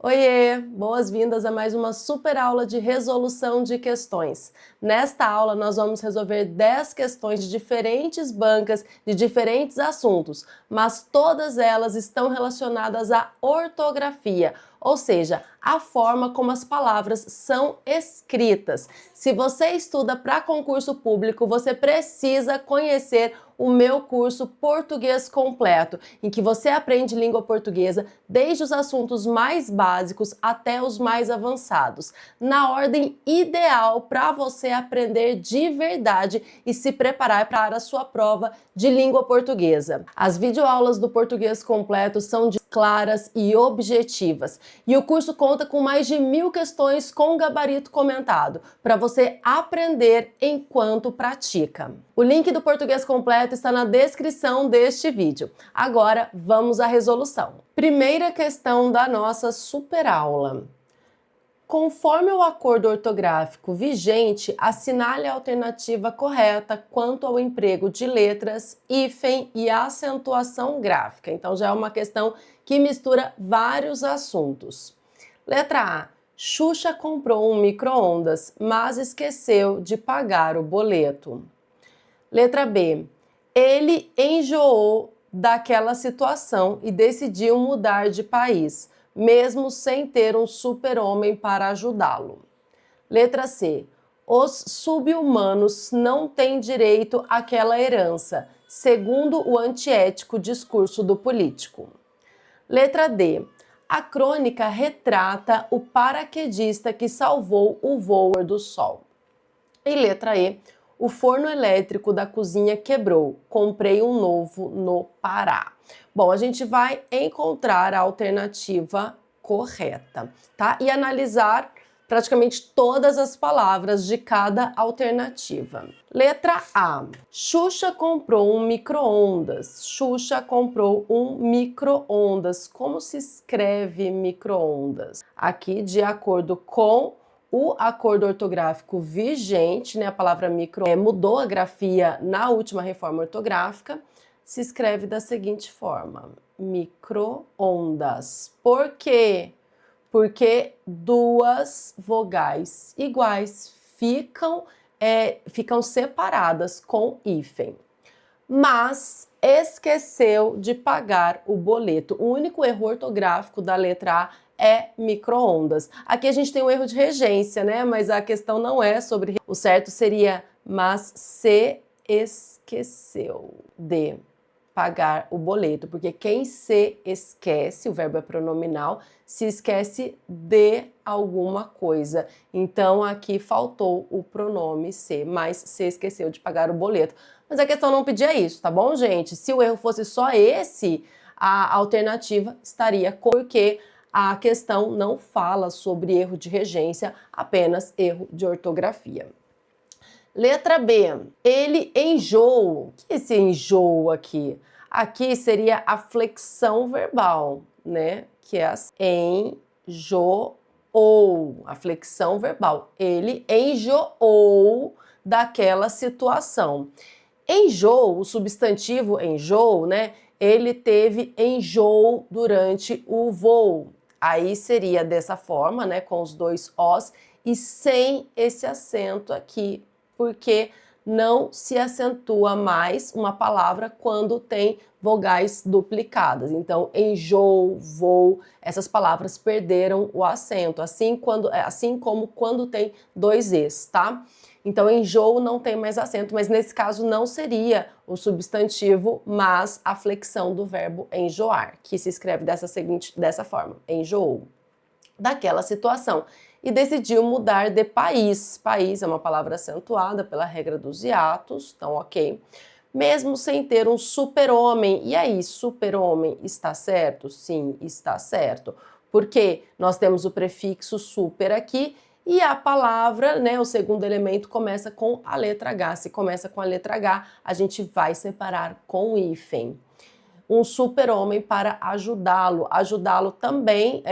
Oiê, boas-vindas a mais uma super aula de resolução de questões. Nesta aula nós vamos resolver 10 questões de diferentes bancas, de diferentes assuntos, mas todas elas estão relacionadas à ortografia, ou seja, a forma como as palavras são escritas. Se você estuda para concurso público, você precisa conhecer o meu curso Português Completo, em que você aprende língua portuguesa desde os assuntos mais básicos até os mais avançados, na ordem ideal para você aprender de verdade e se preparar para a sua prova de língua portuguesa. As videoaulas do Português Completo são claras e objetivas, e o curso conta com mais de 1000 questões com gabarito comentado, para você aprender enquanto pratica. O link do Português Completo está na descrição deste vídeo. Agora vamos à resolução. Primeira questão da nossa super aula. Conforme o acordo ortográfico vigente, assinale a alternativa correta quanto ao emprego de letras, hífen e acentuação gráfica. Então já é uma questão que mistura vários assuntos. Letra A. Xuxa comprou um micro-ondas, mas esqueceu de pagar o boleto. Letra B. Ele enjoou daquela situação e decidiu mudar de país, mesmo sem ter um super-homem para ajudá-lo. Letra C. Os sub-humanos não têm direito àquela herança, segundo o antiético discurso do político. Letra D. A crônica retrata o paraquedista que salvou o voo do sol. E letra E. O forno elétrico da cozinha quebrou. Comprei um novo no Pará. Bom, a gente vai encontrar a alternativa correta, tá? E analisar praticamente todas as palavras de cada alternativa. Letra A. Xuxa comprou um micro-ondas. Xuxa comprou um micro-ondas. Como se escreve micro-ondas? Aqui, de acordo com o acordo ortográfico vigente, né, a palavra micro mudou a grafia na última reforma ortográfica, se escreve da seguinte forma: micro-ondas. Por quê? Porque duas vogais iguais ficam separadas com hífen. Mas esqueceu de pagar o boleto. O único erro ortográfico da letra A é micro-ondas. Aqui a gente tem um erro de regência, né? Mas a questão não é sobre... O certo seria, mas se esqueceu de pagar o boleto, porque quem se esquece, o verbo é pronominal, se esquece de alguma coisa. Então aqui faltou o pronome se, mas se esqueceu de pagar o boleto. Mas a questão não pedia isso, tá bom, gente? Se o erro fosse só esse, a alternativa estaria porque a questão não fala sobre erro de regência, apenas erro de ortografia. Letra B. Ele enjoou. O que é esse enjoo aqui? Aqui seria a flexão verbal, né? Que é assim. Enjoou. A flexão verbal. Ele enjoou daquela situação. Enjoo, o substantivo enjoo, né? Ele teve enjoo durante o voo. Aí seria dessa forma, né? Com os dois Os e sem esse acento aqui, porque não se acentua mais uma palavra quando tem vogais duplicadas. Então, enjoo, voo, essas palavras perderam o acento, assim como quando tem dois Es, tá? Então, enjoo não tem mais acento, mas nesse caso não seria o substantivo, mas a flexão do verbo enjoar, que se escreve dessa forma, enjoou daquela situação. E decidiu mudar de país. País é uma palavra acentuada pela regra dos hiatos, então ok. Mesmo sem ter um super-homem. E aí, super-homem está certo? Sim, está certo. Porque nós temos o prefixo super aqui e a palavra, né, o segundo elemento começa com a letra H. Se começa com a letra H, a gente vai separar com hífen. Um super-homem para ajudá-lo. Ajudá-lo também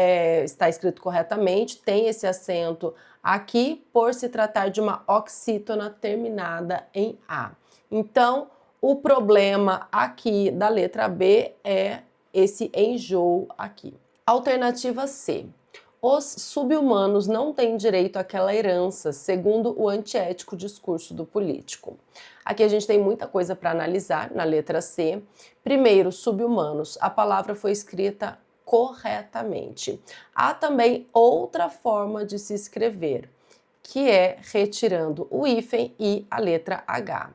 está escrito corretamente, tem esse acento aqui por se tratar de uma oxítona terminada em A. Então, o problema aqui da letra B é esse enjoo aqui. Alternativa C. Os sub-humanos não têm direito àquela herança, segundo o antiético discurso do político. Aqui a gente tem muita coisa para analisar na letra C. Primeiro, sub-humanos. A palavra foi escrita corretamente. Há também outra forma de se escrever, que é retirando o hífen e a letra H.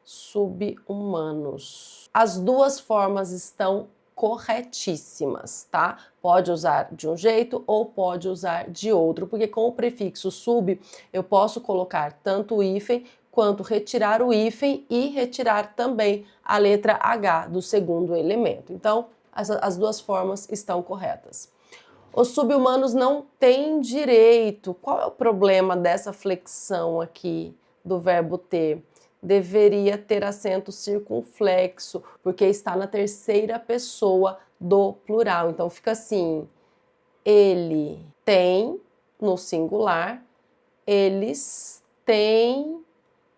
Sub-humanos. As duas formas estão corretíssimas, tá? Pode usar de um jeito ou pode usar de outro, porque com o prefixo sub eu posso colocar tanto o hífen quanto retirar o hífen e retirar também a letra H do segundo elemento. Então, as duas formas estão corretas. Os sub-humanos não têm direito. Qual é o problema dessa flexão aqui do verbo ter? Deveria ter acento circunflexo, porque está na terceira pessoa do plural. Então fica assim: ele tem no singular, eles têm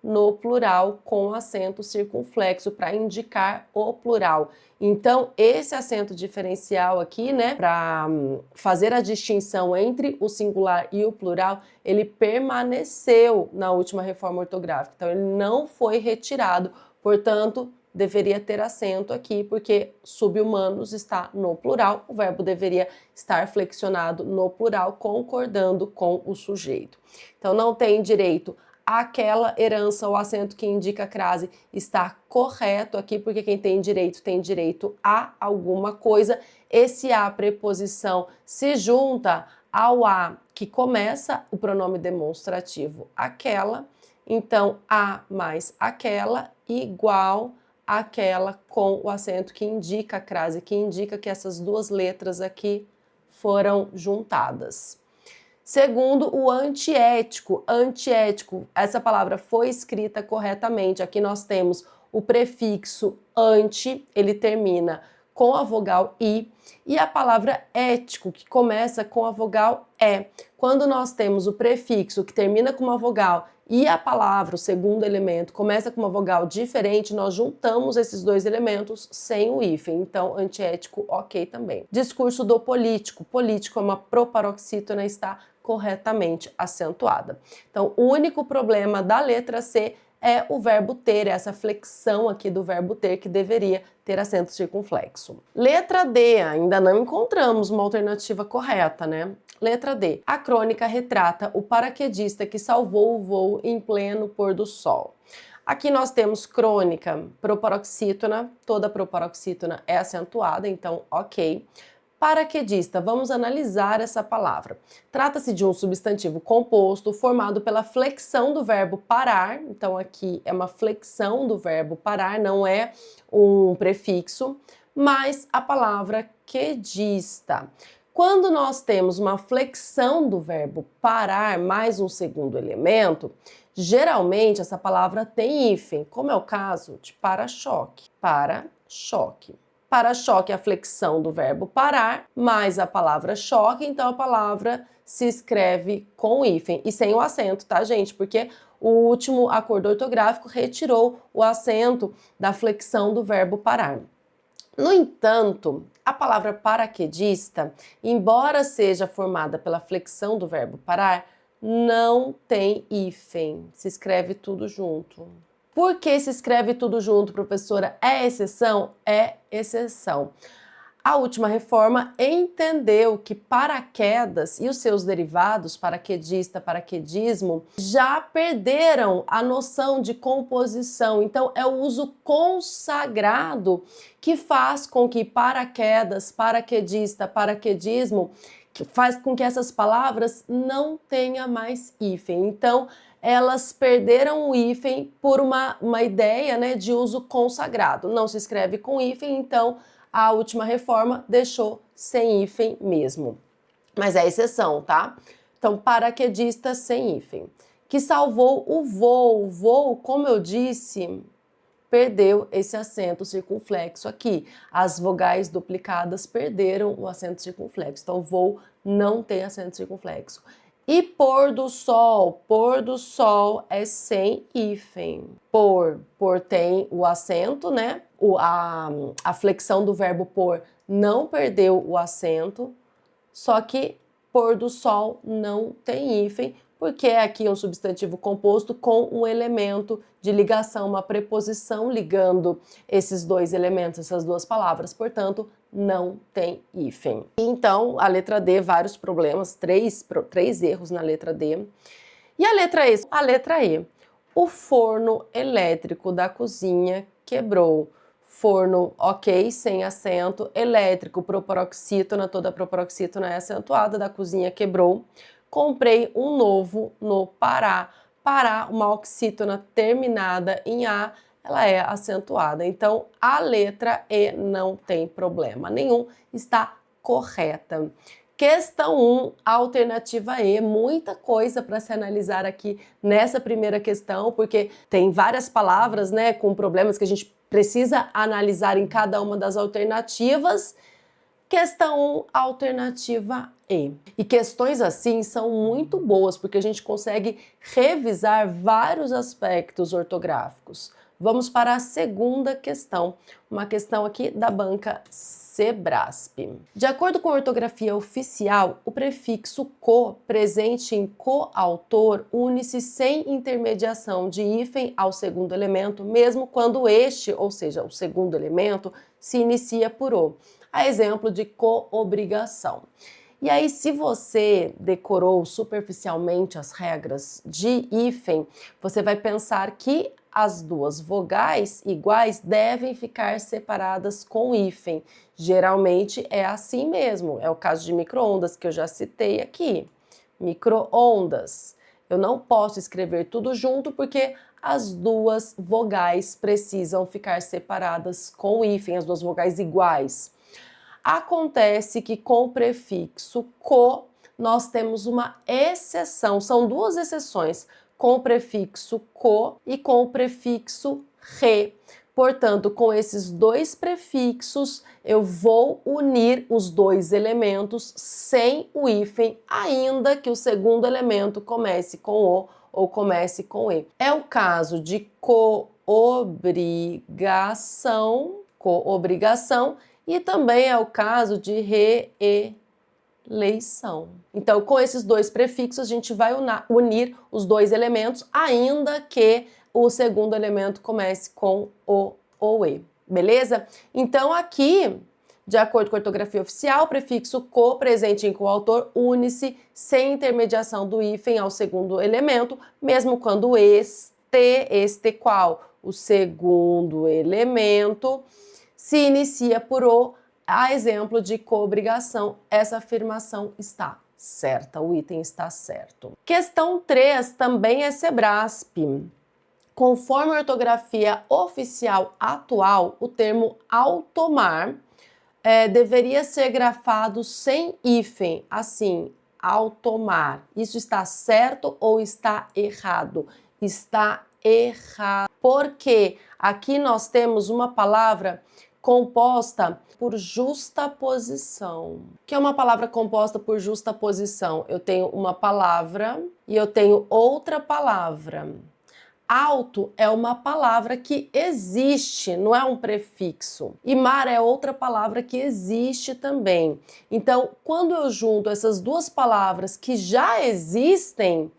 no plural com acento circunflexo para indicar o plural. Então, esse acento diferencial aqui, né, para fazer a distinção entre o singular e o plural, ele permaneceu na última reforma ortográfica. Então, ele não foi retirado, portanto, deveria ter acento aqui, porque sub-humanos está no plural, o verbo deveria estar flexionado no plural, concordando com o sujeito. Então, não tem direito aquela herança, o acento que indica a crase está correto aqui, porque quem tem direito a alguma coisa. Esse a preposição se junta ao a que começa o pronome demonstrativo aquela, então a mais aquela igual aquela com o acento que indica a crase, que indica que essas duas letras aqui foram juntadas. Segundo, o antiético. Antiético, essa palavra foi escrita corretamente. Aqui nós temos o prefixo anti, ele termina com a vogal I, e a palavra ético, que começa com a vogal E. Quando nós temos o prefixo que termina com uma vogal e a palavra, o segundo elemento, começa com uma vogal diferente, nós juntamos esses dois elementos sem o hífen. Então, antiético, ok também. Discurso do político. Político é uma proparoxítona, está corretamente acentuada. Então, o único problema da letra C é o verbo ter, essa flexão aqui do verbo ter que deveria ter acento circunflexo. Letra D, ainda não encontramos uma alternativa correta, né? Letra D. A crônica retrata o paraquedista que salvou o voo em pleno pôr do sol. Aqui nós temos crônica, proparoxítona, toda proparoxítona é acentuada, então ok. Paraquedista, vamos analisar essa palavra. Trata-se de um substantivo composto formado pela flexão do verbo parar, então aqui é uma flexão do verbo parar, não é um prefixo, mas a palavra quedista. Quando nós temos uma flexão do verbo parar mais um segundo elemento, geralmente essa palavra tem hífen, como é o caso de para-choque. Para-choque. Para-choque é a flexão do verbo parar, mais a palavra choque, então a palavra se escreve com hífen e sem o acento, tá, gente? Porque o último acordo ortográfico retirou o acento da flexão do verbo parar. No entanto, a palavra paraquedista, embora seja formada pela flexão do verbo parar, não tem hífen, se escreve tudo junto. Por que se escreve tudo junto, professora? É exceção? É exceção. A última reforma entendeu que paraquedas e os seus derivados, paraquedista, paraquedismo, já perderam a noção de composição. Então, é o uso consagrado que faz com que paraquedas, paraquedista, paraquedismo, que faz com que essas palavras não tenham mais hífen. Então, elas perderam o hífen por uma ideia, né, de uso consagrado. Não se escreve com hífen, então a última reforma deixou sem hífen mesmo. Mas é exceção, tá? Então, paraquedista sem hífen. Que salvou o voo. O voo, como eu disse, perdeu esse acento circunflexo aqui. As vogais duplicadas perderam o acento circunflexo. Então, voo não tem acento circunflexo. E pôr do sol é sem hífen. Por tem o acento, né? A flexão do verbo pôr não perdeu o acento, só que pôr do sol não tem hífen, porque aqui é um substantivo composto com um elemento de ligação, uma preposição ligando esses dois elementos, essas duas palavras, portanto, não tem hífen. Então, a letra D, vários problemas, três erros na letra D. E a letra E? A letra E. O forno elétrico da cozinha quebrou. Forno, ok, sem acento, elétrico, proparoxítona, toda proparoxítona é acentuada, da cozinha quebrou. Comprei um novo no Pará. Pará, uma oxítona terminada em A, ela é acentuada. Então, a letra E não tem problema nenhum, está correta. Questão 1, alternativa E, muita coisa para se analisar aqui nessa primeira questão, porque tem várias palavras, né, com problemas que a gente precisa analisar em cada uma das alternativas. Questão 1, alternativa E. E questões assim são muito boas, porque a gente consegue revisar vários aspectos ortográficos. Vamos para a segunda questão, uma questão aqui da banca Sebrasp. De acordo com a ortografia oficial, o prefixo co, presente em coautor, une-se sem intermediação de hífen ao segundo elemento, mesmo quando este, ou seja, o segundo elemento, se inicia por o. A exemplo de coobrigação. E aí, se você decorou superficialmente as regras de hífen, você vai pensar que as duas vogais iguais devem ficar separadas com hífen. Geralmente é assim mesmo, é o caso de micro-ondas que eu já citei aqui. Micro-ondas. Eu não posso escrever tudo junto porque as duas vogais precisam ficar separadas com hífen, as duas vogais iguais. Acontece que com o prefixo co, nós temos uma exceção, são duas exceções, com o prefixo co e com o prefixo re. Portanto, com esses dois prefixos, eu vou unir os dois elementos sem o hífen, ainda que o segundo elemento comece com o ou comece com e. É o caso de coobrigação, e também é o caso de reeleição. Então, com esses dois prefixos, a gente vai unir os dois elementos, ainda que o segundo elemento comece com o ou e, beleza? Então, aqui, de acordo com a ortografia oficial, o prefixo co, presente em coautor, une-se sem intermediação do hífen ao segundo elemento, mesmo quando este qual? O segundo elemento se inicia por o, a exemplo de coobrigação. Essa afirmação está certa, o item está certo. Questão 3 também é Sebrasp. Conforme a ortografia oficial atual, o termo automar deveria ser grafado sem hífen, assim, automar. Isso está certo ou está errado? Está errado. Porque aqui nós temos uma palavra composta por justaposição. O que é uma palavra composta por justaposição? Eu tenho uma palavra e eu tenho outra palavra. Alto é uma palavra que existe, não é um prefixo. E mar é outra palavra que existe também. Então, quando eu junto essas duas palavras que já existem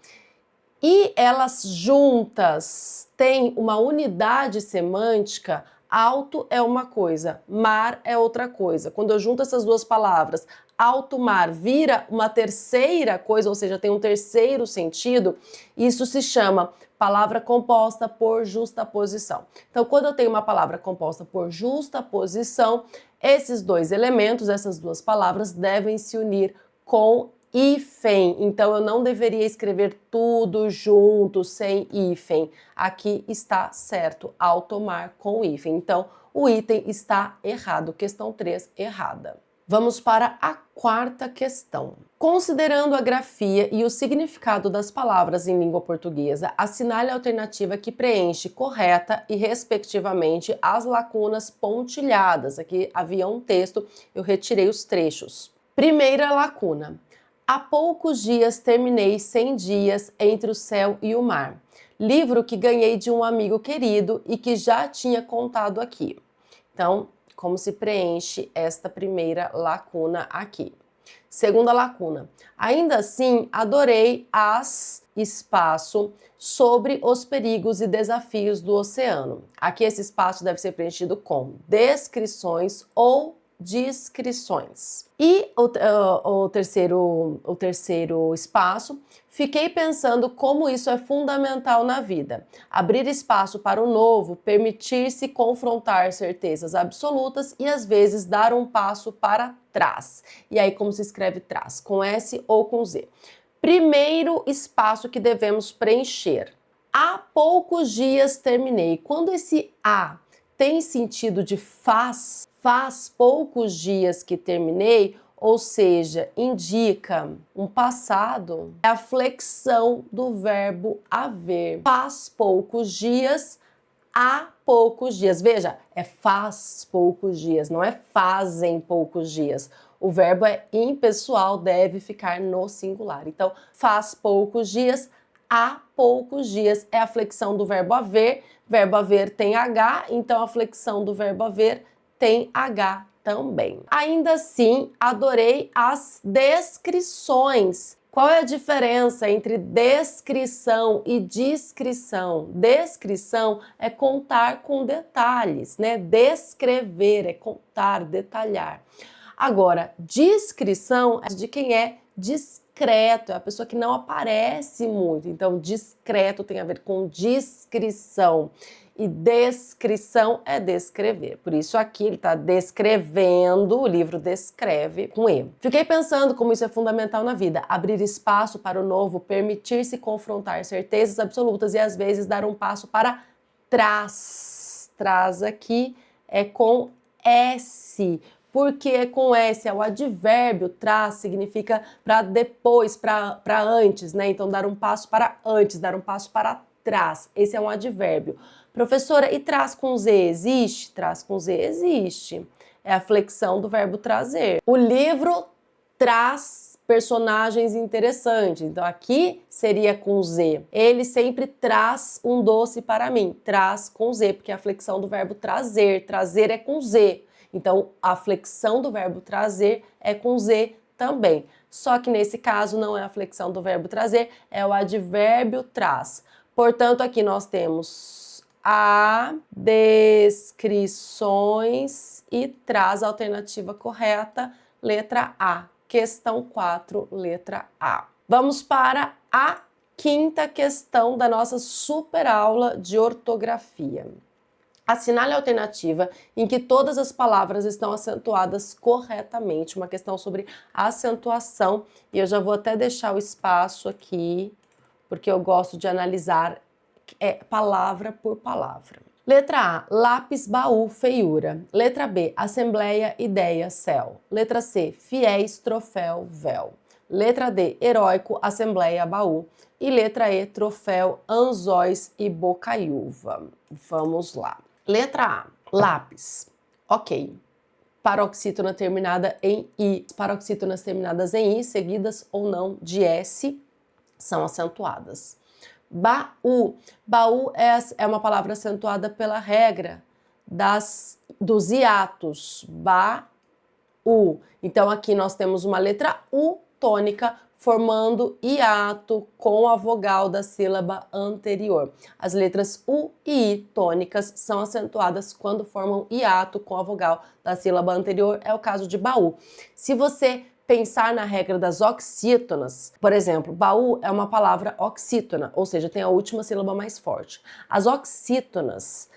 e elas juntas têm uma unidade semântica, alto é uma coisa, mar é outra coisa. Quando eu junto essas duas palavras, alto mar vira uma terceira coisa, ou seja, tem um terceiro sentido, isso se chama palavra composta por justaposição. Então, quando eu tenho uma palavra composta por justaposição, esses dois elementos, essas duas palavras, devem se unir com hífen. Então, eu não deveria escrever tudo junto, sem hífen. Aqui está certo, automar com hífen. Então, o item está errado. Questão 3, errada. Vamos para a quarta questão. Considerando a grafia e o significado das palavras em língua portuguesa, assinale a alternativa que preenche correta e, respectivamente, as lacunas pontilhadas. Aqui havia um texto, eu retirei os trechos. Primeira lacuna. Há poucos dias terminei 100 dias entre o céu e o mar. Livro que ganhei de um amigo querido e que já tinha contado aqui. Então, como se preenche esta primeira lacuna aqui? Segunda lacuna. Ainda assim, adorei as espaço sobre os perigos e desafios do oceano. Aqui esse espaço deve ser preenchido com descrições ou descrições. E o terceiro espaço, fiquei pensando como isso é fundamental na vida. Abrir espaço para o novo, permitir-se confrontar certezas absolutas e às vezes dar um passo para trás. E aí como se escreve trás? Com S ou com Z? Primeiro espaço que devemos preencher. Há poucos dias terminei. Quando esse há tem sentido de faz poucos dias que terminei, ou seja, indica um passado, é a flexão do verbo haver. Faz poucos dias, há poucos dias. Veja, é faz poucos dias, não é fazem poucos dias. O verbo é impessoal, deve ficar no singular. Então, faz poucos dias, há poucos dias é a flexão do verbo haver. Verbo haver tem H, então a flexão do verbo haver tem H também. Ainda assim, adorei as descrições. Qual é a diferença entre descrição e descrição? Descrição é contar com detalhes, né? Descrever é contar, detalhar. Agora, descrição é de quem é discreto, é a pessoa que não aparece muito. Então, discreto tem a ver com descrição. E descrição é descrever. Por isso aqui ele está descrevendo, o livro descreve com E. Fiquei pensando como isso é fundamental na vida. Abrir espaço para o novo, permitir-se confrontar certezas absolutas e às vezes dar um passo para trás. Trás aqui é com S. Porque é com S, é o advérbio, trás significa para depois, para antes, né? Então, dar um passo para antes, dar um passo para trás. Esse é um advérbio. Professora, e trás com Z existe? Trás com Z existe. É a flexão do verbo trazer. O livro traz personagens interessantes. Então, aqui seria com Z. Ele sempre traz um doce para mim. Traz com Z, porque é a flexão do verbo trazer. Trazer é com Z. Então, a flexão do verbo trazer é com Z também. Só que nesse caso não é a flexão do verbo trazer, é o advérbio traz. Portanto, aqui nós temos a descrições e traz a alternativa correta, letra A. Questão 4, letra A. Vamos para a quinta questão da nossa super aula de ortografia. Assinale a alternativa em que todas as palavras estão acentuadas corretamente. Uma questão sobre acentuação. E eu já vou até deixar o espaço aqui, porque eu gosto de analisar palavra por palavra. Letra A, lápis, baú, feiura. Letra B, assembleia, ideia, céu. Letra C, fiéis, troféu, véu. Letra D, heróico, assembleia, baú. E letra E, troféu, anzóis e bocaiúva. Vamos lá. Letra A, lápis. Ok. Paroxítona terminada em I. Paroxítonas terminadas em I, seguidas ou não de S, são acentuadas. Baú. Baú é uma palavra acentuada pela regra dos hiatos. Baú. Então aqui nós temos uma letra U tônica formando hiato com a vogal da sílaba anterior. As letras U e I tônicas são acentuadas quando formam hiato com a vogal da sílaba anterior. É o caso de baú. Se você pensar na regra das oxítonas, por exemplo, baú é uma palavra oxítona, ou seja, tem a última sílaba mais forte. As oxítonas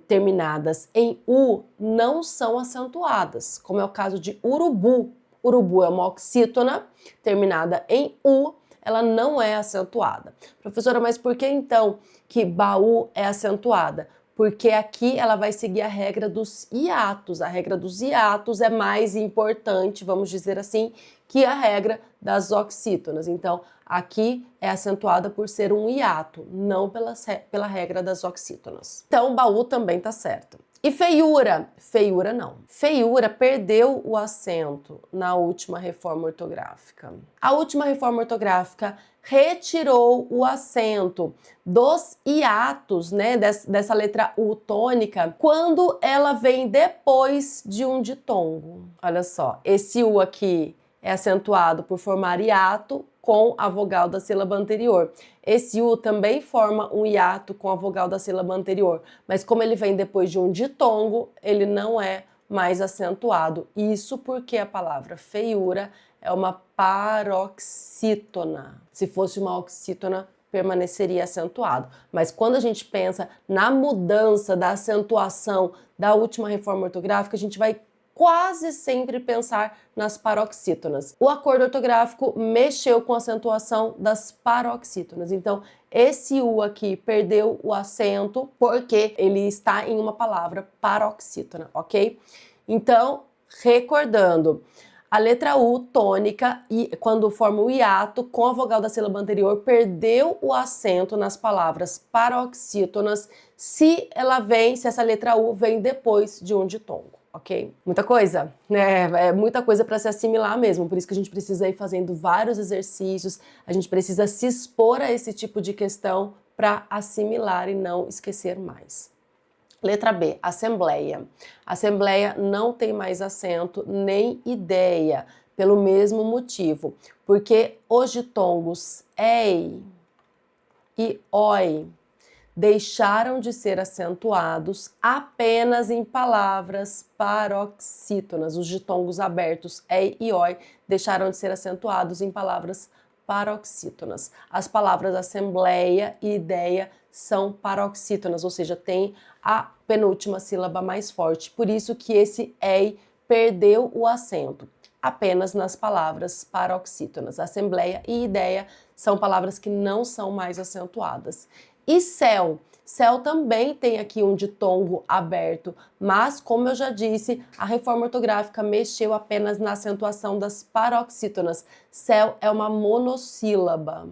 terminadas em U não são acentuadas, como é o caso de urubu. Urubu é uma oxítona terminada em U, ela não é acentuada. Professora, mas por que então que baú é acentuada? Porque aqui ela vai seguir a regra dos hiatos. A regra dos hiatos é mais importante, vamos dizer assim, que a regra das oxítonas. Então, aqui é acentuada por ser um hiato, não pela regra das oxítonas. Então, baú também tá certo. E feiura? Feiura não. Feiura perdeu o acento na última reforma ortográfica. A última reforma ortográfica retirou o acento dos hiatos, né, dessa letra U tônica, quando ela vem depois de um ditongo. Olha só, esse U aqui é acentuado por formar hiato com a vogal da sílaba anterior. Esse U também forma um hiato com a vogal da sílaba anterior, mas como ele vem depois de um ditongo, ele não é mais acentuado. Isso porque a palavra feiura é uma paroxítona. Se fosse uma oxítona, permaneceria acentuado. Mas quando a gente pensa na mudança da acentuação da última reforma ortográfica, a gente vai quase sempre pensar nas paroxítonas. O acordo ortográfico mexeu com a acentuação das paroxítonas. Então, esse U aqui perdeu o acento porque ele está em uma palavra paroxítona, ok? Então, recordando, a letra U tônica, e quando forma o hiato com a vogal da sílaba anterior, perdeu o acento nas palavras paroxítonas se essa letra U vem depois de um ditongo. Ok? Muita coisa, né? É muita coisa para se assimilar mesmo, por isso que a gente precisa ir fazendo vários exercícios, a gente precisa se expor a esse tipo de questão para assimilar e não esquecer mais. Letra B, assembleia. Assembleia não tem mais acento nem ideia, pelo mesmo motivo, porque os ditongos ei e oi deixaram de ser acentuados apenas em palavras paroxítonas. Os ditongos abertos ei e oi deixaram de ser acentuados em palavras paroxítonas. As palavras assembleia e ideia são paroxítonas, ou seja, tem a penúltima sílaba mais forte. Por isso que esse ei perdeu o acento apenas nas palavras paroxítonas. Assembleia e ideia são palavras que não são mais acentuadas. E céu? Céu também tem aqui um ditongo aberto, mas, como eu já disse, a reforma ortográfica mexeu apenas na acentuação das paroxítonas. Céu é uma monossílaba,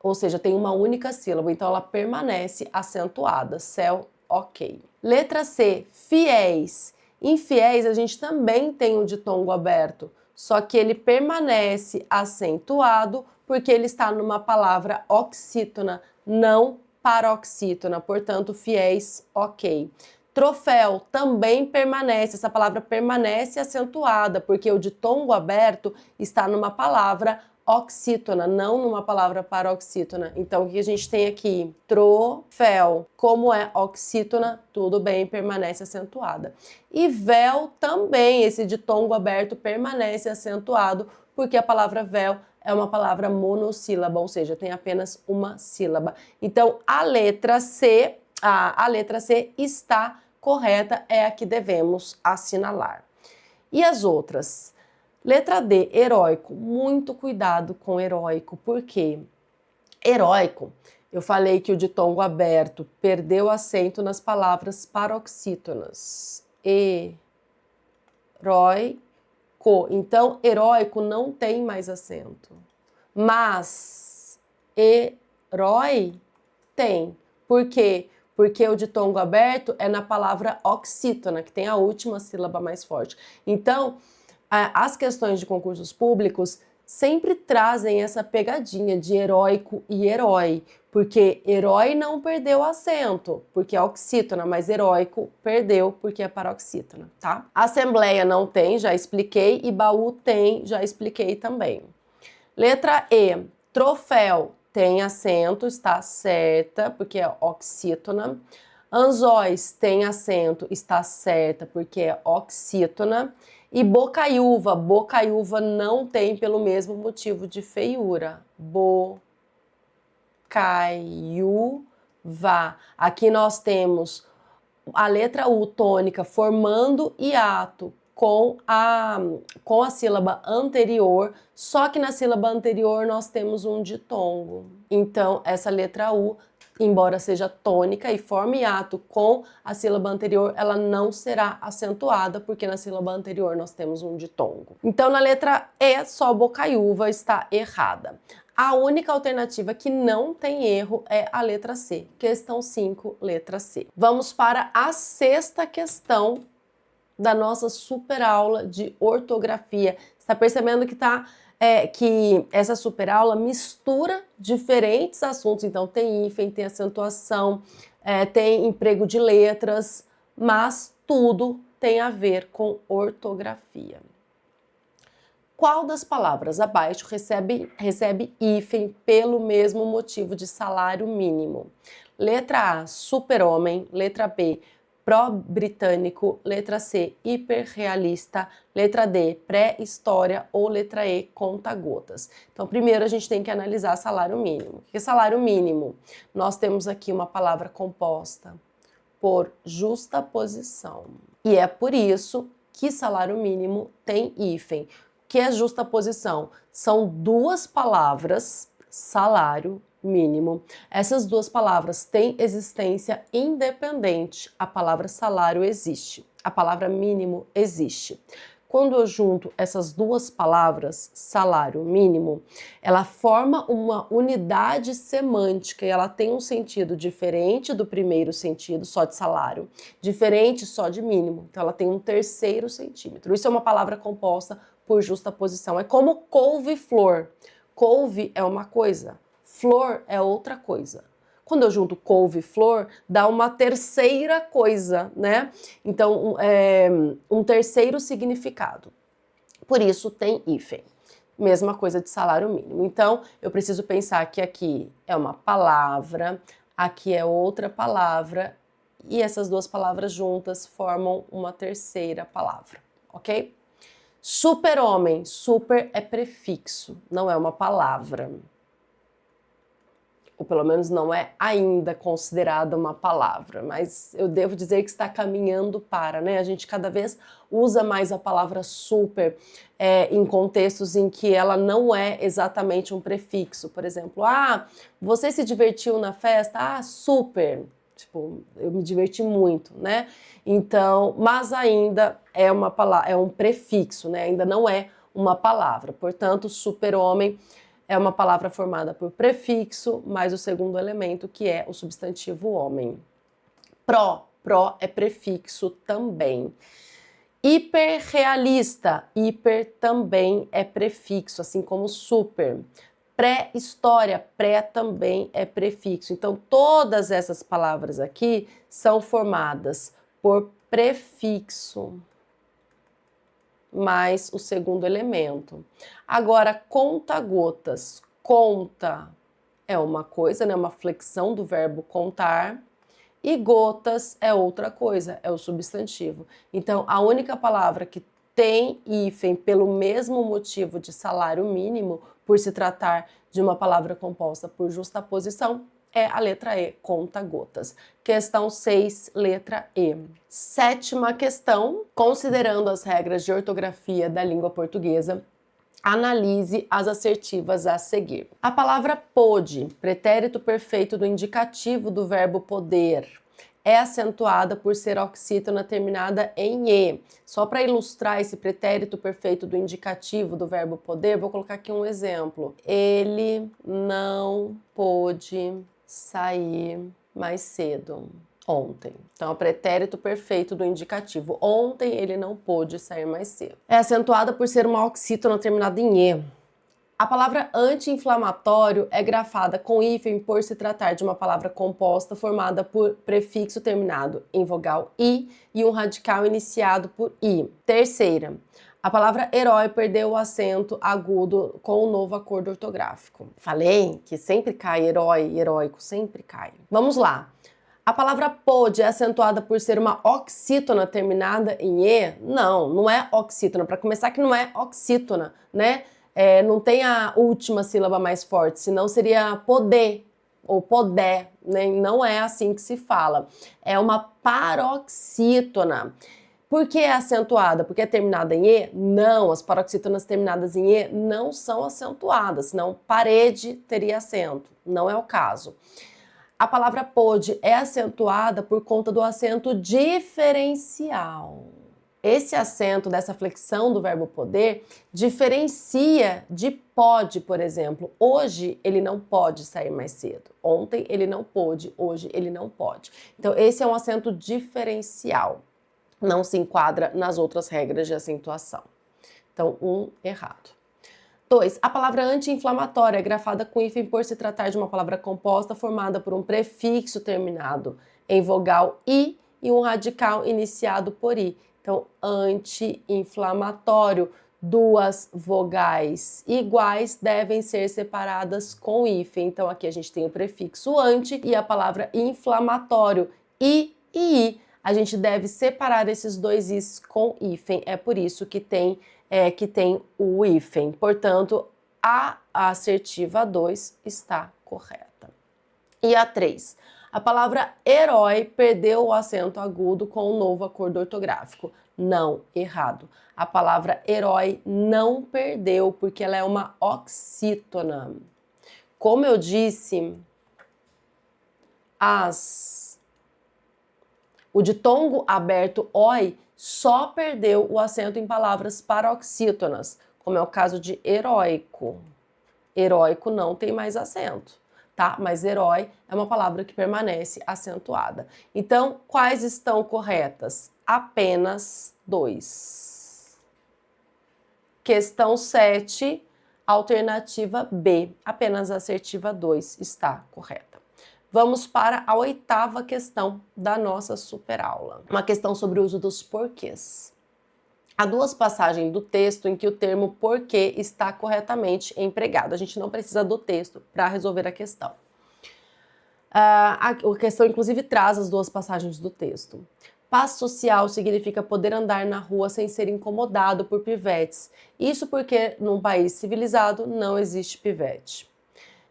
ou seja, tem uma única sílaba, então ela permanece acentuada. Céu, ok. Letra C, fiéis. Em fiéis, a gente também tem um ditongo aberto, só que ele permanece acentuado porque ele está numa palavra oxítona, não paroxítona, portanto, fiéis, ok. Troféu também permanece, essa palavra permanece acentuada, porque o ditongo aberto está numa palavra oxítona, não numa palavra paroxítona. Então, o que a gente tem aqui? Troféu. Como é oxítona, tudo bem, permanece acentuada. E véu também, esse ditongo aberto permanece acentuado, porque a palavra véu é uma palavra monossílaba, ou seja, tem apenas uma sílaba. Então, a letra C está correta, é a que devemos assinalar. E as outras? Letra D, heróico. Muito cuidado com heróico, porque heróico, eu falei que o ditongo aberto perdeu acento nas palavras paroxítonas. Heróico. Então, heróico não tem mais acento. Mas herói tem. Por quê? Porque o ditongo aberto é na palavra oxítona, que tem a última sílaba mais forte. Então, as questões de concursos públicos sempre trazem essa pegadinha de heróico e herói, porque herói não perdeu acento, porque é oxítona, mas heróico perdeu porque é paroxítona, tá? Assembleia não tem, já expliquei, e baú tem, já expliquei também. Letra E, troféu, tem acento, está certa, porque é oxítona. Anzóis tem acento, está certa, porque é oxítona. E bocaiúva não tem pelo mesmo motivo de feiura. Bocaiúva. Aqui nós temos a letra U tônica formando hiato com a sílaba anterior, só que na sílaba anterior nós temos um ditongo. Então, essa letra U, embora seja tônica e forme hiato com a sílaba anterior, ela não será acentuada, porque na sílaba anterior nós temos um ditongo. Então, na letra E, só bocaiúva está errada. A única alternativa que não tem erro é a letra C. Questão 5, letra C. Vamos para a sexta questão da nossa super aula de ortografia. Está percebendo que que essa super aula mistura diferentes assuntos, então tem hífen, tem acentuação, tem emprego de letras, mas tudo tem a ver com ortografia. Qual das palavras abaixo recebe hífen pelo mesmo motivo de salário mínimo? Letra A, super-homem. Letra B, pró-britânico. Letra C, hiperrealista. Letra D, pré-história. Ou letra E, conta-gotas. Então, primeiro a gente tem que analisar salário mínimo. O que é salário mínimo? Nós temos aqui uma palavra composta por justaposição. E é por isso que salário mínimo tem hífen. O que é justaposição? São duas palavras, salário mínimo. Essas duas palavras têm existência independente. A palavra salário existe, a palavra mínimo existe. Quando eu junto essas duas palavras, salário mínimo, ela forma uma unidade semântica e ela tem um sentido diferente do primeiro sentido, só de salário, diferente só de mínimo. Então ela tem um terceiro centímetro. Isso é uma palavra composta por justaposição. É como couve-flor. Couve é uma coisa, flor é outra coisa. Quando eu junto couve e flor, dá uma terceira coisa, né? Então, um terceiro significado. Por isso tem hífen. Mesma coisa de salário mínimo. Então, eu preciso pensar que aqui é uma palavra, aqui é outra palavra, e essas duas palavras juntas formam uma terceira palavra, ok? Super-homem. Super é prefixo, não é uma palavra. Ou pelo menos não é ainda considerada uma palavra, mas eu devo dizer que está caminhando para, né? A gente cada vez usa mais a palavra super em contextos em que ela não é exatamente um prefixo. Por exemplo, você se divertiu na festa? Ah, super! Tipo, eu me diverti muito, né? Então, mas ainda é uma palavra, é um prefixo, né? Ainda não é uma palavra. Portanto, super-homem é uma palavra formada por prefixo, mais o segundo elemento, que é o substantivo homem. Pró é prefixo também. Hiperrealista, hiper também é prefixo, assim como super. Pré-história, pré também é prefixo. Então, todas essas palavras aqui são formadas por prefixo mais o segundo elemento. Agora, conta-gotas. Conta é uma coisa, né? Uma flexão do verbo contar. E gotas é outra coisa, é o substantivo. Então, a única palavra que tem hífen pelo mesmo motivo de salário mínimo, por se tratar de uma palavra composta por justaposição, é a letra E, conta-gotas. Questão 6, letra E. Sétima questão, considerando as regras de ortografia da língua portuguesa, analise as assertivas a seguir. A palavra pôde, pretérito perfeito do indicativo do verbo poder, é acentuada por ser oxítona terminada em E. Só para ilustrar esse pretérito perfeito do indicativo do verbo poder, vou colocar aqui um exemplo. Ele não pôde sair mais cedo ontem. Então, é o pretérito perfeito do indicativo. Ontem ele não pôde sair mais cedo. É acentuada por ser uma oxítona terminada em E. A palavra anti-inflamatório é grafada com hífen por se tratar de uma palavra composta formada por prefixo terminado em vogal I e um radical iniciado por I. Terceira, a palavra herói perdeu o acento agudo com o novo acordo ortográfico. Falei que sempre cai herói e heróico, sempre cai. Vamos lá. A palavra pôde é acentuada por ser uma oxítona terminada em E? Não é oxítona. Para começar, que não é oxítona, né? Não tem a última sílaba mais forte, senão seria poder ou podé, né? Não é assim que se fala. É uma paroxítona. Por que é acentuada? Porque é terminada em E? Não, as paroxítonas terminadas em E não são acentuadas, senão parede teria acento. Não é o caso. A palavra pôde é acentuada por conta do acento diferencial. Esse acento dessa flexão do verbo poder diferencia de pode, por exemplo. Hoje ele não pode sair mais cedo. Ontem ele não pôde, hoje ele não pode. Então esse é um acento diferencial. Não se enquadra nas outras regras de acentuação. Então, errado. 2. A palavra anti-inflamatória é grafada com hífen por se tratar de uma palavra composta formada por um prefixo terminado em vogal I e um radical iniciado por I. Então, anti-inflamatório. duas vogais iguais devem ser separadas com hífen. Então aqui a gente tem o prefixo ante e a palavra inflamatório, i e i. A gente deve separar esses dois is com hífen. É por isso que tem o hífen. Portanto, a assertiva 2 está correta. E a 3. A palavra herói perdeu o acento agudo com o novo acordo ortográfico. Não, errado. A palavra herói não perdeu, porque ela é uma oxítona. Como eu disse, o ditongo aberto oi só perdeu o acento em palavras paroxítonas, como é o caso de heróico. Heróico não tem mais acento, tá? Mas herói é uma palavra que permanece acentuada. Então, quais estão corretas? Apenas 2. Questão 7, alternativa B. Apenas a assertiva 2 está correta. Vamos para a 8ª questão da nossa superaula. Uma questão sobre o uso dos porquês. Há 2 passagens do texto em que o termo porquê está corretamente empregado. A gente não precisa do texto para resolver a questão. A questão, inclusive, traz as 2 passagens do texto. Paz social significa poder andar na rua sem ser incomodado por pivetes. Isso porque, num país civilizado, não existe pivete.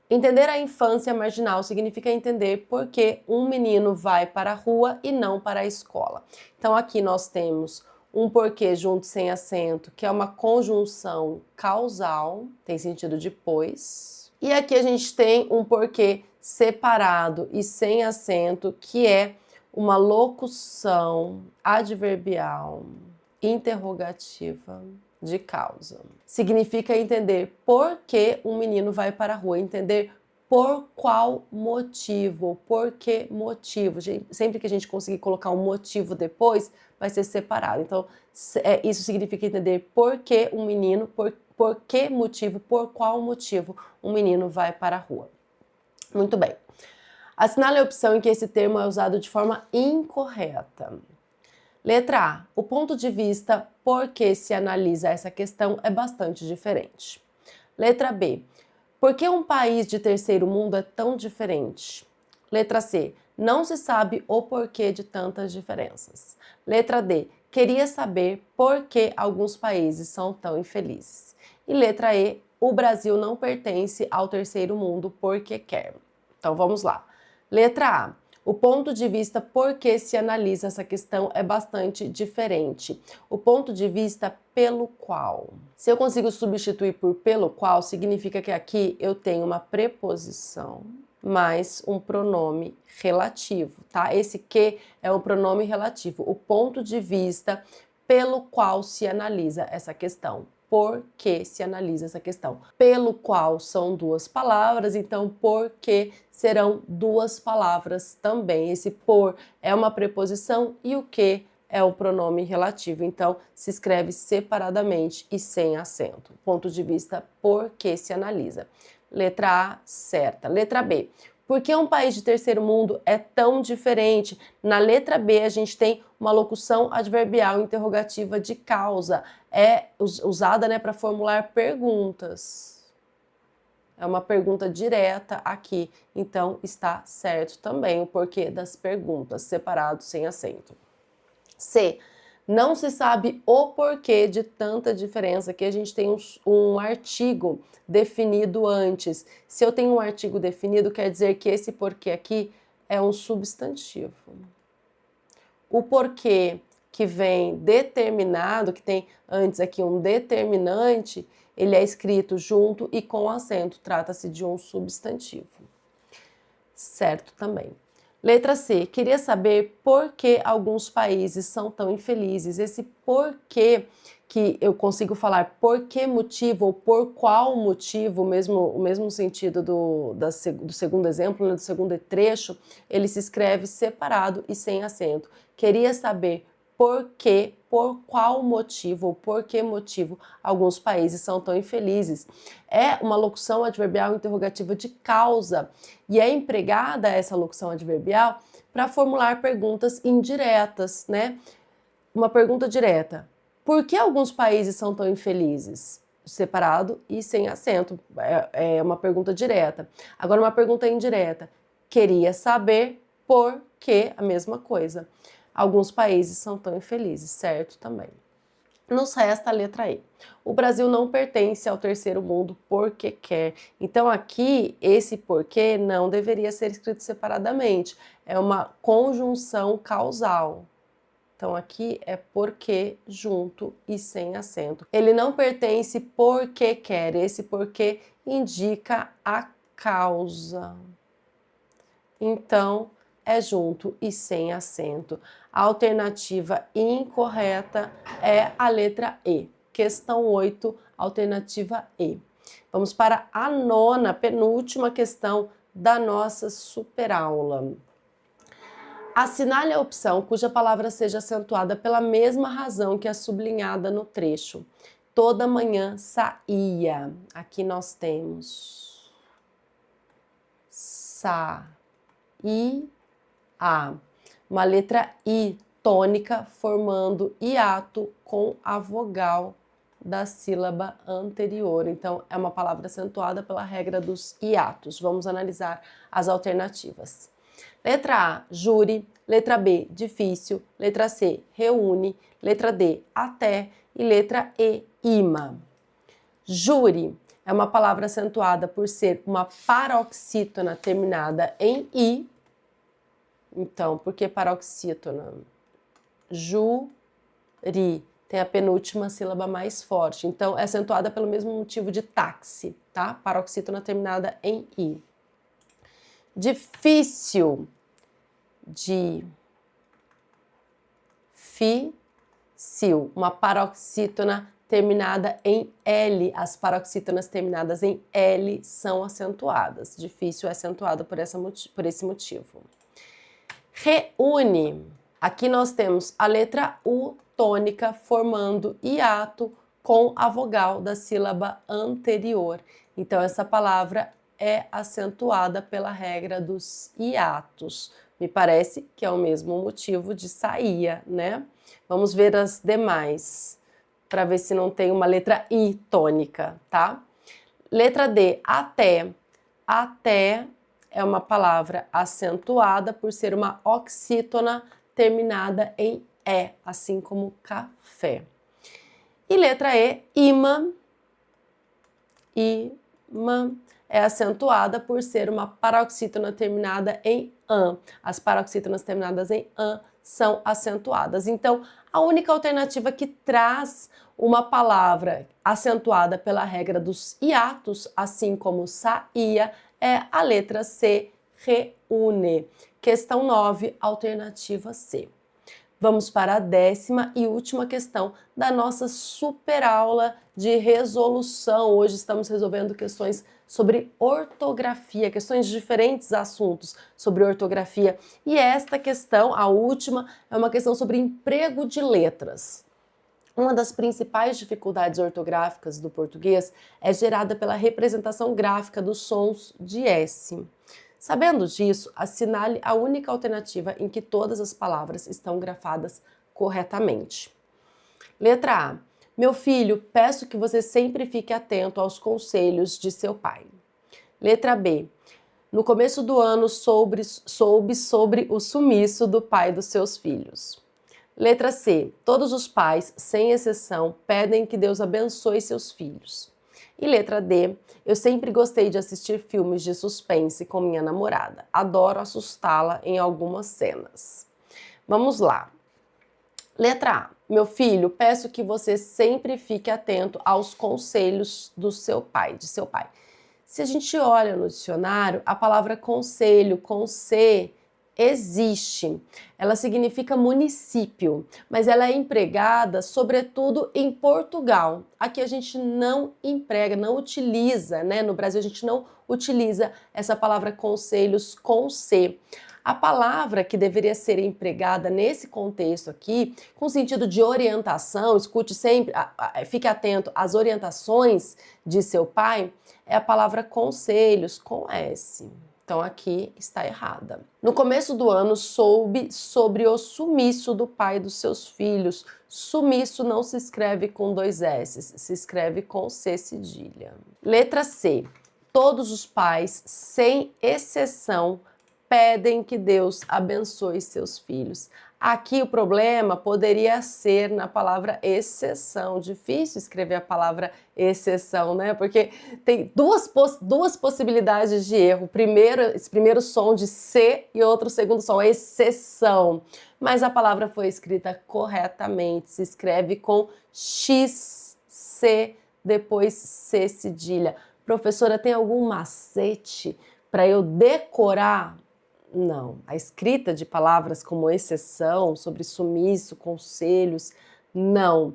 Entender a infância marginal significa entender por que um menino vai para a rua e não para a escola. Então, aqui nós temos um porquê junto sem acento, que é uma conjunção causal, tem sentido de pois. E aqui a gente tem um porquê separado e sem acento, que é uma locução adverbial interrogativa de causa. Significa entender por que um menino vai para a rua, entender por qual motivo, por que motivo. Sempre que a gente conseguir colocar um motivo depois, vai ser separado. Então, isso significa entender por que um menino, por que motivo, por qual motivo um menino vai para a rua. Muito bem. Assinale a opção em que esse termo é usado de forma incorreta. Letra A. O ponto de vista por que se analisa essa questão é bastante diferente. Letra B. Por que um país de terceiro mundo é tão diferente? Letra C. Não se sabe o porquê de tantas diferenças. Letra D. Queria saber por que alguns países são tão infelizes. E letra E. O Brasil não pertence ao terceiro mundo porque quer. Então vamos lá. Letra A. O ponto de vista por que se analisa essa questão é bastante diferente. O ponto de vista pelo qual. Se eu consigo substituir por pelo qual, significa que aqui eu tenho uma preposição mais um pronome relativo, tá? Esse que é um pronome relativo. O ponto de vista pelo qual se analisa essa questão. Por que se analisa essa questão? Pelo qual são 2 palavras, então por que serão 2 palavras também. Esse por é uma preposição e o que é o pronome relativo. Então se escreve separadamente e sem acento. Ponto de vista por que se analisa. Letra A, certa. Letra B. Por que um país de terceiro mundo é tão diferente? Na letra B, a gente tem uma locução adverbial interrogativa de causa. É usada, né, para formular perguntas. É uma pergunta direta aqui. Então, está certo também o porquê das perguntas, separado, sem acento. C. Não se sabe o porquê de tanta diferença. Aqui a gente tem um artigo definido antes. Se eu tenho um artigo definido, quer dizer que esse porquê aqui é um substantivo. O porquê que vem determinado, que tem antes aqui um determinante, ele é escrito junto e com acento. Trata-se de um substantivo. Certo também. Letra C. Queria saber por que alguns países são tão infelizes. Esse porquê que eu consigo falar por que motivo ou por qual motivo, o mesmo sentido do segundo exemplo, né, do segundo trecho, ele se escreve separado e sem acento. Queria saber por que, por qual motivo ou por que motivo alguns países são tão infelizes. É uma locução adverbial interrogativa de causa e é empregada essa locução adverbial para formular perguntas indiretas, né? Uma pergunta direta. Por que alguns países são tão infelizes? Separado e sem acento. É uma pergunta direta. Agora, uma pergunta indireta. Queria saber por que a mesma coisa. Alguns países são tão infelizes, certo? Também. Nos resta a letra E. O Brasil não pertence ao terceiro mundo porque quer. Então aqui, esse porquê não deveria ser escrito separadamente. É uma conjunção causal. Então aqui é porque junto e sem acento. Ele não pertence porque quer. Esse porque indica a causa. Então é junto e sem acento. A alternativa incorreta é a letra E. Questão 8, alternativa E. Vamos para a nona, penúltima questão da nossa super aula. Assinale a opção cuja palavra seja acentuada pela mesma razão que a sublinhada no trecho. Toda manhã saía. Aqui nós temos a. Uma letra I tônica formando hiato com a vogal da sílaba anterior. Então, é uma palavra acentuada pela regra dos hiatos. Vamos analisar as alternativas. Letra A, júri. Letra B, difícil. Letra C, reúne. Letra D, até. E letra E, ima. Júri é uma palavra acentuada por ser uma paroxítona terminada em I. Então, por que paroxítona? Juri tem a penúltima sílaba mais forte. Então, é acentuada pelo mesmo motivo de táxi, tá? Paroxítona terminada em I. Difícil. Difícil. Uma paroxítona terminada em L. As paroxítonas terminadas em L são acentuadas. Difícil é acentuada por esse motivo. Reúne. Aqui nós temos a letra U tônica formando hiato com a vogal da sílaba anterior. Então, essa palavra é acentuada pela regra dos hiatos. Me parece que é o mesmo motivo de saía, né? Vamos ver as demais, para ver se não tem uma letra I tônica, tá? Letra D, até. Até é uma palavra acentuada por ser uma oxítona terminada em E, assim como café. E letra E, imã. Imã é acentuada por ser uma paroxítona terminada em an. As paroxítonas terminadas em an são acentuadas. Então, a única alternativa que traz uma palavra acentuada pela regra dos hiatos, assim como saía, é a letra C, reúne. Questão 9, alternativa C. Vamos para a 10ª e última questão da nossa super aula de resolução. Hoje estamos resolvendo questões sobre ortografia, questões de diferentes assuntos sobre ortografia. E esta questão, a última, é uma questão sobre emprego de letras. Uma das principais dificuldades ortográficas do português é gerada pela representação gráfica dos sons de S. Sabendo disso, assinale a única alternativa em que todas as palavras estão grafadas corretamente. Letra A. Meu filho, peço que você sempre fique atento aos conselhos de seu pai. Letra B. No começo do ano soube sobre o sumiço do pai dos seus filhos. Letra C. Todos os pais, sem exceção, pedem que Deus abençoe seus filhos. E letra D. Eu sempre gostei de assistir filmes de suspense com minha namorada. Adoro assustá-la em algumas cenas. Vamos lá. Letra A. Meu filho, peço que você sempre fique atento aos conselhos do seu pai, de seu pai. Se a gente olha no dicionário, a palavra conselho, com C, existe. Ela significa município, mas ela é empregada sobretudo em Portugal. Aqui a gente não emprega, não utiliza, né? No Brasil a gente não utiliza essa palavra conselhos com C. A palavra que deveria ser empregada nesse contexto aqui, com sentido de orientação, escute sempre, fique atento às orientações de seu pai, é a palavra conselhos com S. Então aqui está errada. No começo do ano soube sobre o sumiço do pai dos seus filhos. Sumiço não se escreve com 2 S, se escreve com C cedilha. Letra C. Todos os pais, sem exceção, pedem que Deus abençoe seus filhos. Aqui o problema poderia ser na palavra exceção. Difícil escrever a palavra exceção, né? Porque tem duas possibilidades de erro. Esse primeiro som de C e outro segundo som, exceção. Mas a palavra foi escrita corretamente. Se escreve com X, C, depois C cedilha. Professora, tem algum macete para eu decorar? Não, a escrita de palavras como exceção, sobre sumiço, conselhos, não.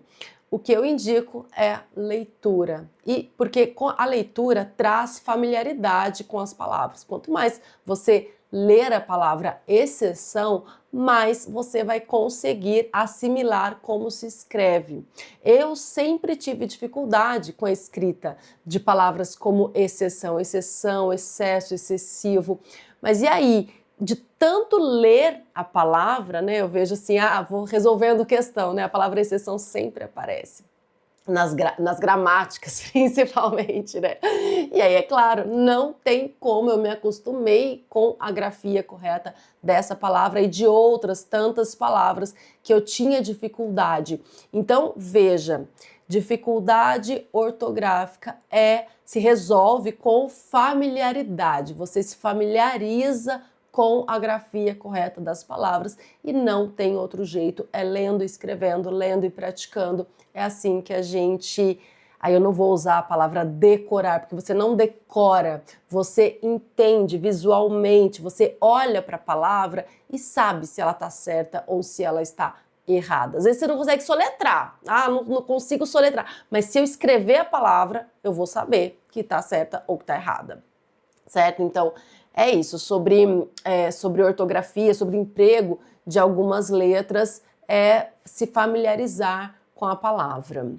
O que eu indico é leitura, e porque a leitura traz familiaridade com as palavras. Quanto mais você ler a palavra exceção, mais você vai conseguir assimilar como se escreve. Eu sempre tive dificuldade com a escrita de palavras como exceção, excesso, excessivo. Mas e aí? De tanto ler a palavra, né, eu vejo assim, vou resolvendo questão, né, a palavra exceção sempre aparece, nas gramáticas principalmente, né, e aí é claro, não tem como, eu me acostumei com a grafia correta dessa palavra e de outras tantas palavras que eu tinha dificuldade. Então, veja, dificuldade ortográfica se resolve com familiaridade, você se familiariza com a grafia correta das palavras e não tem outro jeito, é lendo, escrevendo, lendo e praticando. É assim que a gente... Aí eu não vou usar a palavra decorar, porque você não decora, você entende visualmente, você olha para a palavra e sabe se ela está certa ou se ela está errada. Às vezes você não consegue soletrar, não consigo soletrar, mas se eu escrever a palavra, eu vou saber que está certa ou que está errada, certo? Então, é isso, sobre ortografia, sobre emprego de algumas letras, se familiarizar com a palavra.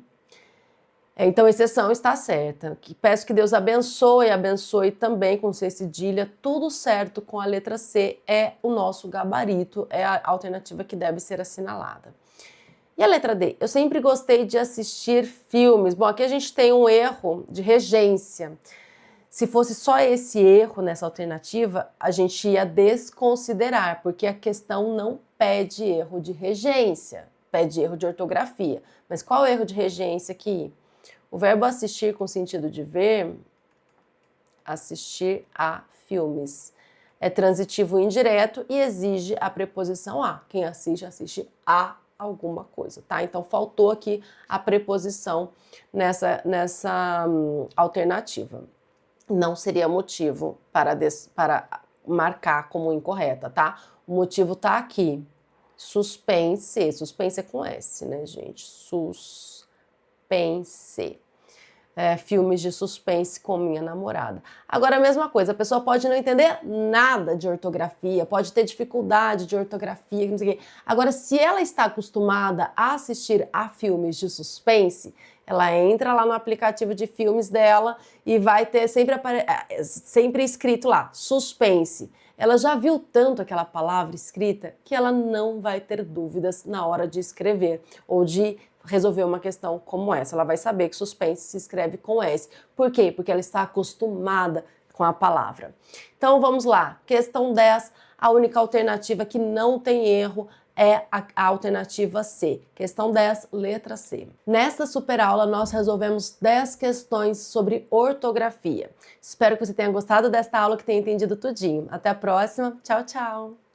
Então, exceção está certa. Peço que Deus abençoe também com C cedilha, tudo certo com a letra C, é o nosso gabarito, é a alternativa que deve ser assinalada. E a letra D? Eu sempre gostei de assistir filmes. Bom, aqui a gente tem um erro de regência. Se fosse só esse erro nessa alternativa, a gente ia desconsiderar, porque a questão não pede erro de regência, pede erro de ortografia. Mas qual é o erro de regência aqui? O verbo assistir com sentido de ver, assistir a filmes. É transitivo indireto e exige a preposição a. Quem assiste, assiste a alguma coisa, tá? Então faltou aqui a preposição nessa alternativa. Não seria motivo para marcar como incorreta, tá? O motivo tá aqui. Suspense. Suspense é com S, né, gente? Suspense. Filmes de suspense com minha namorada. Agora, a mesma coisa, a pessoa pode não entender nada de ortografia, pode ter dificuldade de ortografia, não sei o quê. Agora, se ela está acostumada a assistir a filmes de suspense, ela entra lá no aplicativo de filmes dela e vai ter sempre escrito lá, suspense. Ela já viu tanto aquela palavra escrita que ela não vai ter dúvidas na hora de escrever ou de resolver uma questão como essa. Ela vai saber que suspense se escreve com S. Por quê? Porque ela está acostumada com a palavra. Então vamos lá. Questão 10, a única alternativa que não tem erro é a alternativa C. Questão 10, letra C. Nesta super aula, nós resolvemos 10 questões sobre ortografia. Espero que você tenha gostado desta aula, que tenha entendido tudinho. Até a próxima. Tchau, tchau!